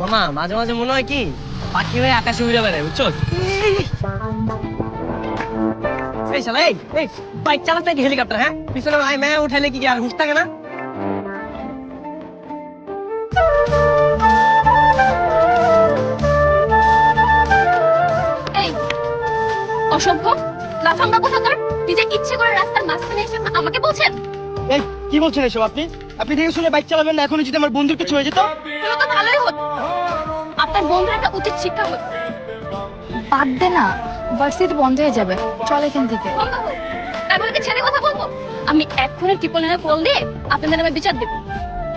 মামা মাঝে মাঝে মনে হয় কি পাখি হয়ে আকাশে উড়ে বেড়ায়, বুঝছো? এই শালা, এই বাইক চালাতে কি হেলিকপ্টার? হ্যাঁ, পিছনে ভাই ম্যা উঠাইলে কি আর হুশ থাকে না? এই অসভ্য লাফাঙ্গা কোথাকার! নিজে ইচ্ছে করে রাস্তার মাঝখানে এসে আমাকে বলছেন? এই কি বলছেন এসব? আপনি আপনি দেখে শুনে বাইক চালাবেন না। এখন যদি আমার বন্ধুর কিছু হয়ে যেত? তাহলে তো ভালোই হতো। আপনার বন্ধুর একটা উচিত শিক্ষা হতো। বাদ দে না, ভার্সিটি বন্ধ হয়ে যাবে, চল এখান থেকে। তারপরে কি ছেড়ে কথা বলবো? আমি এক্ষুনি ট্রিপলিনে কল দিয়ে আপনাদের নামে বিচার দেবো।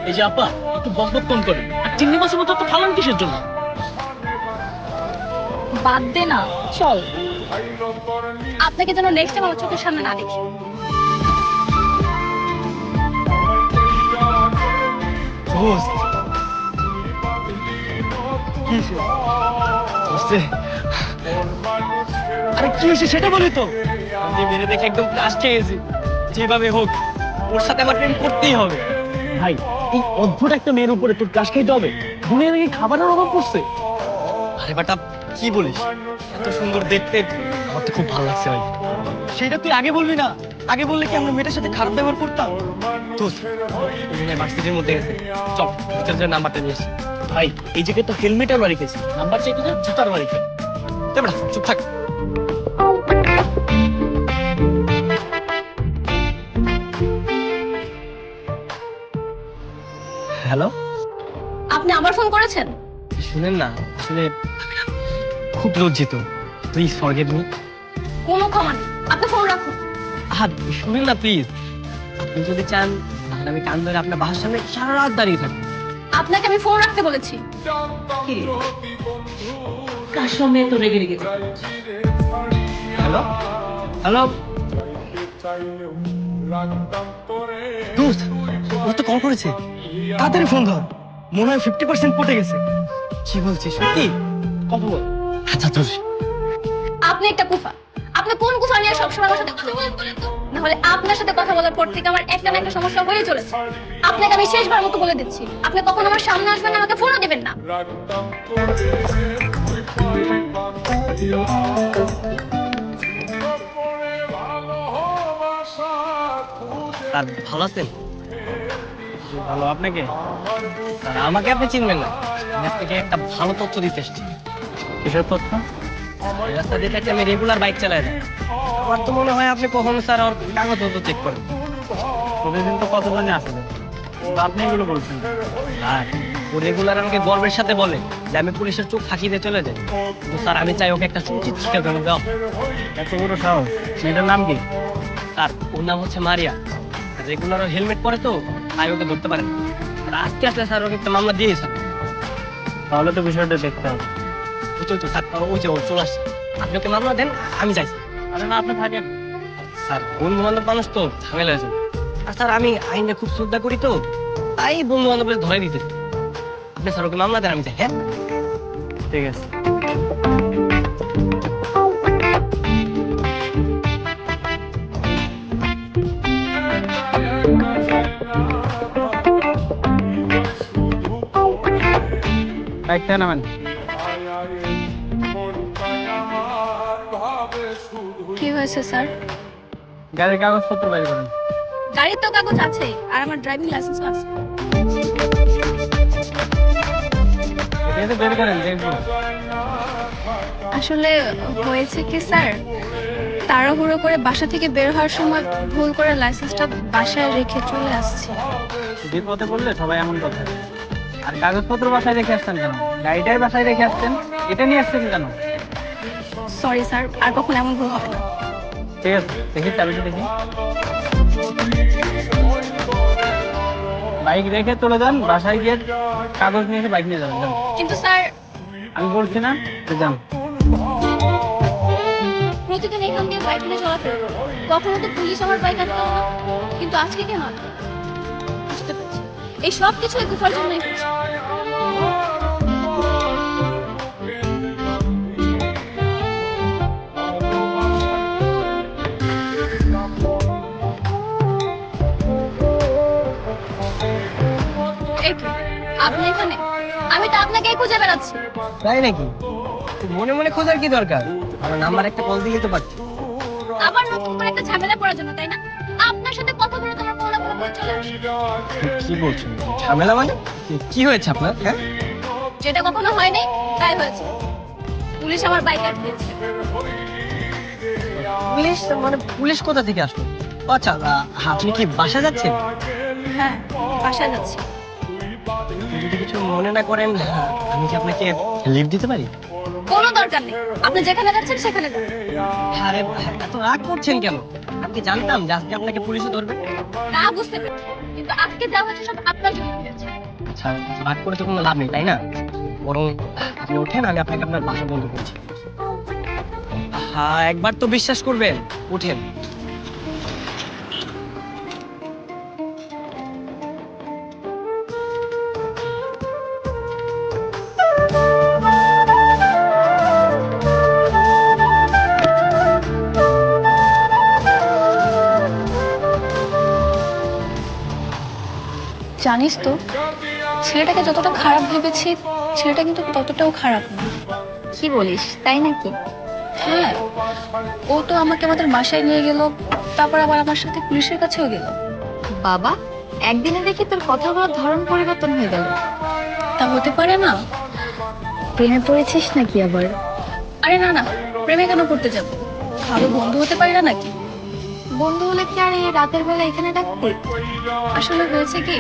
এই যে আপা, একটু বকবক কম করেন। আর চিংড়ি মাছের মতো তো ফালান কিসের জন্য? বাদ দে না, চল। আপনাকে যেন নেক্সট টাইম আমার চোখের সামনে না দেখি। দোস্ত আরে কি হয়েছে সেটা বলি তো। যে মেরে দেখে একদম ক্লাস খেয়ে গেছি। যেভাবে হোক ওর সাথে আমার প্রেম করতেই হবে। ভাই, এই অদ্ভুত একটা মেয়ের উপরে তোর ক্রাশ খাইতে হবে? দুনিয়া থেকে খাবারের অভাব পড়ছে। আরে বাটা, কি বলিস? এত সুন্দর দেখতে, আমার তো খুব ভালো লাগছে ভাই। সেটা তুই আগে বলবি না? আগে বললে কি আমরা মেয়েটার সাথে খারাপ ব্যবহার করতাম? দোস্ত, ভার্সিটির মধ্যে গেছে, চল ভিতরে যে নাম্বারটা নিয়ে আসি। ভাই, এই জায়গায় তো হেলমেটের বাড়ি খেয়েছি, নাম্বার চাইতে যে জুতার বাড়ি খেয়ে। বেটা চুপ থাক। হ্যালো, আপনি আবার ফোন করেছেন? শুনেন না, আসলে খুব লজ্জিত, প্লিজ ফরগিভ মি। কোনো ক্ষমা নেই, আপনি ফোন রাখুন। শুনেন না প্লিজ, আপনি যদি চান তাহলে আমি কান ধরে আপনার বাসার সামনে সারা রাত দাঁড়িয়ে থাকি। আপনাকে আমি ফোন রাখতে বলেছি। কার সামনে এত রেগে রেগে? হ্যালো হ্যালো, দোস্ত ও তো কল করেছে। তাড়াতাড়ি ফোন ধর, মনে হয় 50% পটে গেছে। কি বলছিস সত্যি? কথা বল। আচ্ছা তোর আপনি একটা কুফা। আপনি কোন কুফা নিয়ে সবসময় আমার সাথে কথা বলেন বলেন তো? না হলে আপনার সাথে কথা বলার পর থেকে আমার একটা না একটা সমস্যা হয়ে চলেছে। আপনাকে আমি শেষবার মতো বলে দিচ্ছি, আপনি কখন আমার সামনে আসবেন না, আমাকে ফোনও দিবেন না। তার ভালো আছেন? ভালো, আপনাকে? স্যার আমাকে আপনি চিনবেন না, আমি আপনাকে একটা ভালো তথ্য দিতে এসেছি। কিসের তথ্য? এই রাস্তা দিয়ে থাকলে আমি রেগুলার বাইক চালাই না। আমার তো মনে হয় আপনি কখনো স্যার ওর কাগজপত্র চেক করেন। প্রতিদিন তো কত জানি আসলে, আপনি এগুলো বলছেন? আর ও রেগুলার আমাকে গর্বের সাথে বলে যে আমি পুলিশের চোখ ফাঁকি দিয়ে চলে যাই। কিন্তু স্যার আমি চাই ওকে একটা সুচিত শিক্ষা দেওয়া দাও। এত বড় সাহস! মেয়েটার নাম কি? স্যার ওর নাম হচ্ছে মারিয়া। রেগুলার হেলমেট পরে তো তাই ওকে ধরতে পারেন। আর আস্তে আস্তে স্যার ওকে একটা মামলা দিয়ে স্যার। তাহলে তো বিষয়টা দেখতে হবে। ওই তো স্যার, ওই যে ও চলে আসছে। আপনি ওকে মামলা দেন, আমি যাই। আরে না, আপনি থাকেন। স্যার বন্ধু বান্ধব মানুষ তো ঝামেলা আছে। আর স্যার আমি আইনে খুব শ্রদ্ধা করি তো, তাই বন্ধু বান্ধবের ধরে দিতে। আপনি স্যার ওকে মামলা দেন, আমি যাই। হ্যাঁ ঠিক আছে। বাইকটা নামেন। কি হয়েছে স্যার? গাড়ির কাগজপত্র বাইর করেন। গাড়ির তো কাগজ আছে আর আমার ড্রাইভিং লাইসেন্স আছে। এটা বের করেন, দেখবো। আসলে হয়েছে কি স্যার, তাড়াহুড়ো করে বাসা থেকে বের হওয়ার সময় ভুল করে লাইসেন্সটা বাসায় রেখে চলে আসছি। বিপদে পড়লে সবাই এমন কথা। আর কাগজপত্র বাসায় রেখে আসতেন কেন? গাড়িটাই বাসায় রেখে আসতেন, এটা নিয়ে আসতেন কেন? সরি স্যার, আর কখন এমন ভুল হবে না। ঠিক আছে, দেখি চাবিটা দেখি। বাইক রেখে চলে যান, বাসায় গিয়ে কাগজ নিয়ে এসে বাইক নিয়ে যাবেন। যান। কিন্তু স্যার, আমি বলছি না যে যান। প্রতিদিন এখান দিয়ে বাইক নিয়ে চলাফেরা করি, কখনো তো পুলিশ আমার বাইক আটকালো না, কিন্তু আজকে কেন আটকালো? বুঝতে পারছি, এই সব কিছু এই কুফার জন্যই হচ্ছে। এই তো, আপনি এখানে। আমি তো আপনাকেই খুঁজে বেড়াচ্ছি। তাই নাকি? তো মনে মনে খোঁজার কি দরকার? আমার নাম্বার একটা কল দিলেই তো পারছি। আবার নতুন করে একটা ঝামেলা পড়ার জন্য, তাই না? আপনার সাথে কথা বলে তোমার মনে মনে চলে আসে। কি বলছেন? ঝামেলা মানে? কি হয়েছে আপনার? হ্যাঁ, যেটা কখনো হয়নি তাই হয়েছে। পুলিশ আমার বাইক আটকেছে। পুলিশ? মানে পুলিশ কোথা থেকে আসলো? ও আচ্ছা, আপনি কি বাসা যাচ্ছেন? হ্যাঁ, বাসায় যাচ্ছি। যদি কিছু মনে না করেন, আমি কি আপনাকে লিফট দিতে পারি? কোনো দরকার নেই, আপনি যেখানে যাচ্ছেন সেখানে যান। আরে এত রাগ করছেন কেন? আমি কি জানতাম যে আজকে আপনাকে পুলিশে ধরবে? তা বুঝতে পেরেছি, কিন্তু আজকে যা হয়েছে সব আপনার জন্য হয়েছে। আচ্ছা, রাগ করে তো কোনো লাভ নেই, তাই না? বরং আপনি ওঠেন, আমি আপনাকে আপনার বাসা বন্ধ করছি। হ্যাঁ, একবার তো বিশ্বাস করবেন, উঠেন। জানিস তো, ছেলেটাকে যতটা খারাপ ভেবেছি, ছেলেটা কিন্তু ততটাও খারাপ না। কি বলিস, তাই নাকি? হ্যাঁ, ও তো আমাকে আমাদের বাসায় নিয়ে গেল, তারপর আবার আমার সাথে পুলিশের কাছেও গেল। বাবা, একদিনে দেখি তোর কথা বলার ধরন পরিবর্তন হয়ে গেল। তা হতে পারে না? প্রেমে পড়েছিস নাকি আবার? আরে না না, প্রেমে কেন করতে যাব? ভালো বন্ধু হতে পারি না নাকি? বন্ধু হলে কি আর এই রাতের বেলা এখানে ডাকবি? আসলে হয়েছে কি,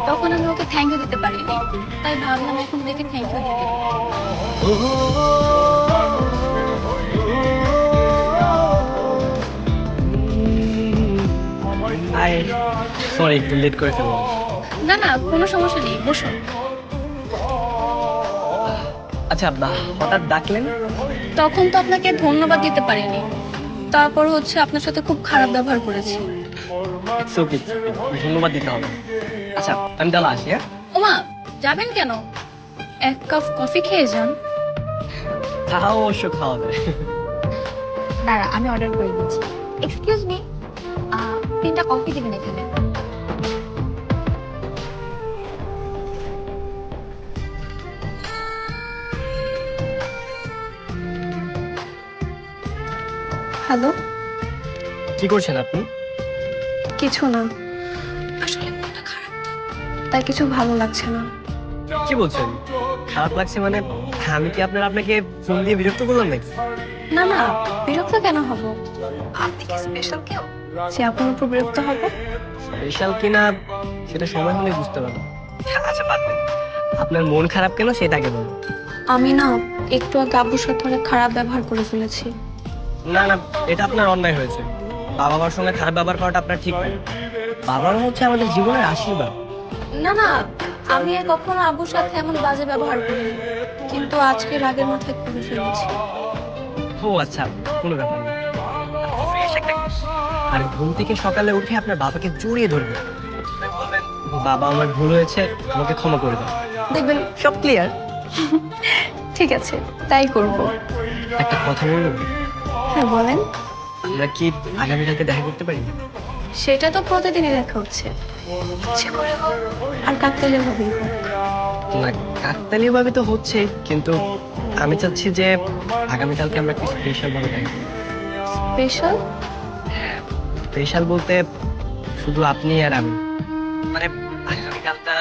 তখন আমি ওকে থ্যাংক ইউ দিতে পারিনি, তাই ভাবলাম এখন দেখে থ্যাংক ইউ দিতে। আই সরি, একটু লেট করে ফেললাম। না না, কোনো সমস্যা নেই, বসো। আচ্ছা, হঠাৎ ডাকলেন? তখন তো আপনাকে ধন্যবাদ দিতে পারিনি, তারপর হচ্ছে আপনার সাথে খুব খারাপ ব্যবহার করেছি। ইটস ওকে, ধন্যবাদ দিতে হবে। আচ্ছা, আমি তাহলে আসি। হ্যাঁ, ওমা, যাবেন কেন? এক কাপ কফি খেয়ে যান। তাও অবশ্য খাওয়া যায়। দাঁড়া, আমি অর্ডার করে দিচ্ছি। এক্সকিউজ মি, 3টা কফি দিবেন এখানে। হ্যালো। কি করছেন আপনি? কিছু না, আসলে মনটা খারাপ তো, তাই কিছু ভালো লাগছে না। কি বলছেন? খারাপ লাগছে মানে? আমি কি আপনাকে ফোন দিয়ে বিরক্ত করলাম নাকি? না না, বিরক্ত কেন হব? আপনি কি স্পেশাল কেউ যে আপনার উপর বিরক্ত হব? স্পেশাল কিনা সেটা সময় হলে বুঝতে পারবো। আচ্ছা, বাদ দেন। আপনার মন খারাপ কেন সেটা আগে বলুন। আমি না একটু আগে আব্বুর সাথে অনেক খারাপ ব্যবহার করে ফেলেছি। না না, এটা আপনার অন্যায় হয়েছে। বাবা মার সঙ্গে খারাপ ব্যবহার করাটা আপনার ঠিক নয়। বাবা মা হচ্ছে আমাদের জীবনের আশীর্বাদ। না না, আমি আর কখনো আব্বুর সাথে এমন বাজে ব্যবহার করিনি, কিন্তু আজকে রাগের মাথায় করে ফেলেছি। ও আচ্ছা, কোনো ব্যাপার না। Fresh একটা কিছু। আর ঘুম থেকে সকালে উঠে আপনার বাবাকে জড়িয়ে ধরবেন, বলবেন, বাবা আমার ভুল হয়েছে, আমাকে ক্ষমা করে দাও। দেখবেন সব ক্লিয়ার। ঠিক আছে, তাই করব। একটা কথা বলবো? হ্যাঁ বলেন। আমরা কি আগামীকালকে দেখা করতে পারি? সেটা তো প্রতিদিনই দেখা হচ্ছে, ইচ্ছে করে হোক আর কাকতালীয় ভাবেই হোক। না, কাকতালীয় ভাবে তো হচ্ছে, কিন্তু আমি চাচ্ছি যে আগামীকালকে আমরা একটু স্পেশাল ভাবে দেখা করি। স্পেশাল? স্পেশাল বলতে শুধু আপনি আর আমি, মানে আগামীকালটা।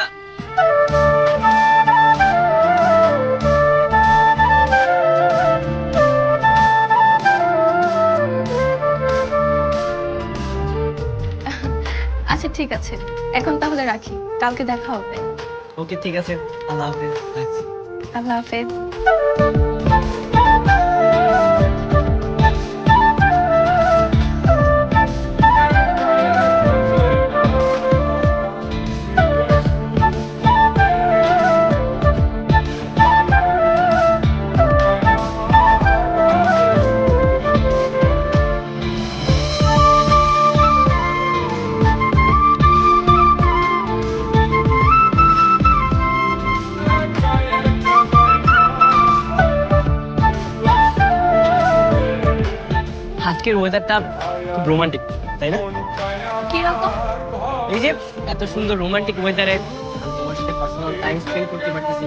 আচ্ছা ঠিক আছে, এখন তাহলে রাখি, কালকে দেখা হবে। ওকে, ঠিক আছে, আল্লাহ হাফেজ। রাখছি। আল্লাহ হাফেজ। আজকের ওয়েদারটা খুব রোমান্টিক, তাই না? কিরকম? এই যে এত সুন্দর রোমান্টিক ওয়েদারে আমি তোমার সাথে পার্সোনাল টাইম স্পেন্ড করতে পারতেছি,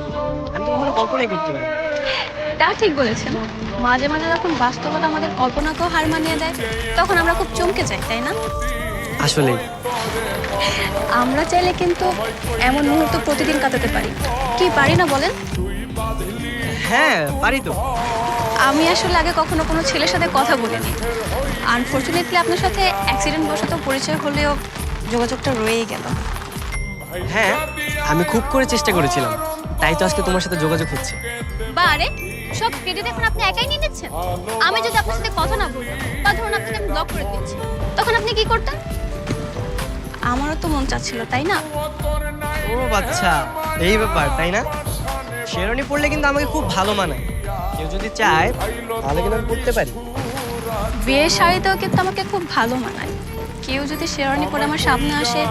আমি তো মনে কল্পনাই করতে পারি না। তা ঠিক বলেছেন। মাঝে মাঝে যখন বাস্তবতা আমাদের কল্পনাকেও হার মানিয়ে দেয়, তখন আমরা খুব চমকে যাই, তাই না? আসলে আমরা চাইলে কিন্তু এমন মুহূর্ত প্রতিদিন কাটাতে পারি, কি পারি না বলেন? হ্যাঁ পারি তো। আমি আসলে আগে কখনো কোনো ছেলের সাথে কথা বলিনি। আনফরচুনেটলি আপনার সাথে অ্যাক্সিডেন্ট বশত পরিচয় হলেও যোগাযোগটা রয়েই গেল। হ্যাঁ আমি খুব করে চেষ্টা করেছিলাম, তাই তো আজকে তোমার সাথে যোগাযোগ হচ্ছে। বারে সব ক্রেডিট এখন আপনি একাই নিয়ে নিচ্ছেন। আমি যদি আপনার সাথে কথা না বলতাম, বা ধরুন আপনাকে আমি ব্লক করে দিয়েছি, তখন আপনি কি করতেন? আমারও তো মন চাচ্ছিল, তাই না? ও আচ্ছা, এই ব্যাপার তাই না? শেরওয়ানি পরলে কিন্তু আমাকে খুব ভালো মানায়। কেউ যদি চায় তাহলে কিন্তু আমি পরতে পারি। বিয়ের শাড়িতেও কিন্তু আমাকে খুব ভালো মানায়। কেউ যদি শেরওয়ানি পরে আমার সামনে আসে,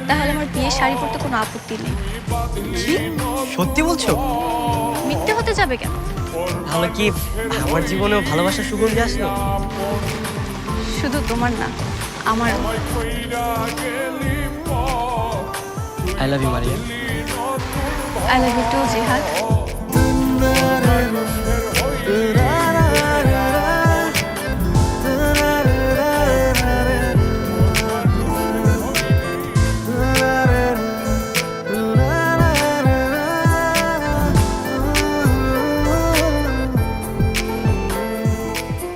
তাহলে আমার বিয়ের শাড়ি পরতে কোনো আপত্তি নেই। কি সত্যি বলছো? মিথ্যে হতে যাবে কেন? তাহলে কি আমার জীবনেও ভালোবাসার সুগন্ধি আসলো? শুধু তোমার না, আমার। I love you Maria. I love you too Jihad.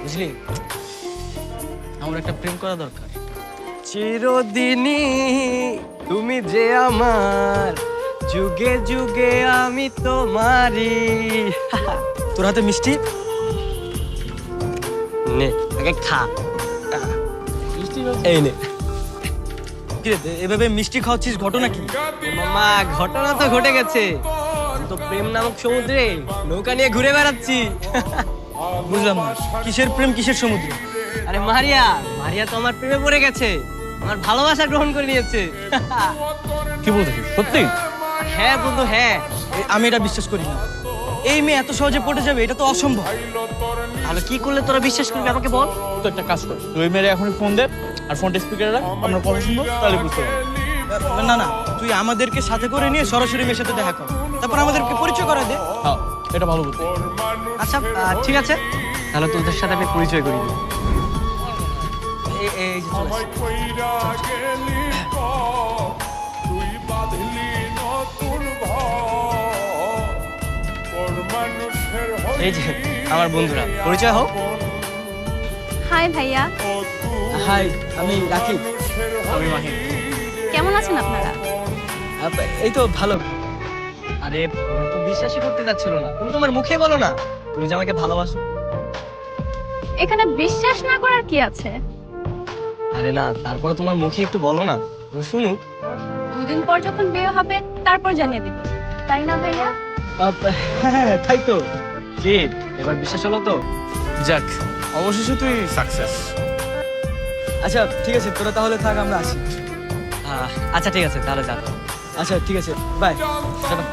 বুঝলি, আমার একটা প্রেম করা দরকার। চিরদিনই তুমি যে আমার, যুগে যুগে আমি তোমারই। তোর হাতে মিষ্টি নে, আগে খা। এই নে। এভাবে মিষ্টি খাওয়াচ্ছিস, ঘটনা কি? মামা ঘটনা তো ঘটে গেছে, আমি তো প্রেম নামক সমুদ্রে নৌকা নিয়ে ঘুরে বেড়াচ্ছি। বুঝলাম না, কিসের প্রেম কিসের সমুদ্র? আরে মারিয়া, মারিয়া তো আমার প্রেমে পড়ে গেছে, আমার ভালোবাসা গ্রহণ করে নিয়েছে। কি বলতেছিস সত্যি? হ্যাঁ বন্ধু হ্যাঁ। আমি এটা বিশ্বাস করি না। এই মেয়ে এত সহজে পটে যাবে, এটা তো অসম্ভব। তাহলে কি করলে তোরা বিশ্বাস করবি আমাকে বল? তো একটা কাজ কর, তুই মেরে এখনই ফোন দে আর ফোনটা স্পিকারে রাখ, আমরা কথা শুনবো, তাহলে বুঝতে পারবো। না না, তুই আমাদেরকে সাথে করে নিয়ে সরাসরি মেয়ের সাথে দেখা কর, তারপর আমাদেরকে পরিচয় করা দে। হ্যাঁ, এটা ভালো বুদ্ধি। আচ্ছা ঠিক আছে, তাহলে তোদের সাথে আমি পরিচয় করি দিই। এই যে চলে আসি। এই যে আমার বন্ধুরা, পরিচয় হোক। হাই ভাইয়া, হাই, আমি রাকিব। আমি মাহিন। কেমন আছেন আপনারা? এই তো ভালো। আরে তো বিশ্বাসই করতে যাচ্ছিল না, তুমি তোমার মুখে বলো না তুমি যে আমাকে ভালোবাসো। এখানে বিশ্বাস না করার কি আছে? আরে না, তারপরে তোমার মুখে একটু বলো না, আমি শুনুক। দুদিন পর যখন বিয়ে হবে, তারপর জানিয়ে দিব, তাই না ভাইয়া? হ্যাঁ তাই তো। কি এবার বিশ্বাস হলো তো? যাক, অবশেষে তুই সাকসেস। আচ্ছা ঠিক আছে, তোরা তাহলে থাক, আমরা আসি। আচ্ছা ঠিক আছে, তাহলে যাবো। আচ্ছা ঠিক আছে, বাই। চলো।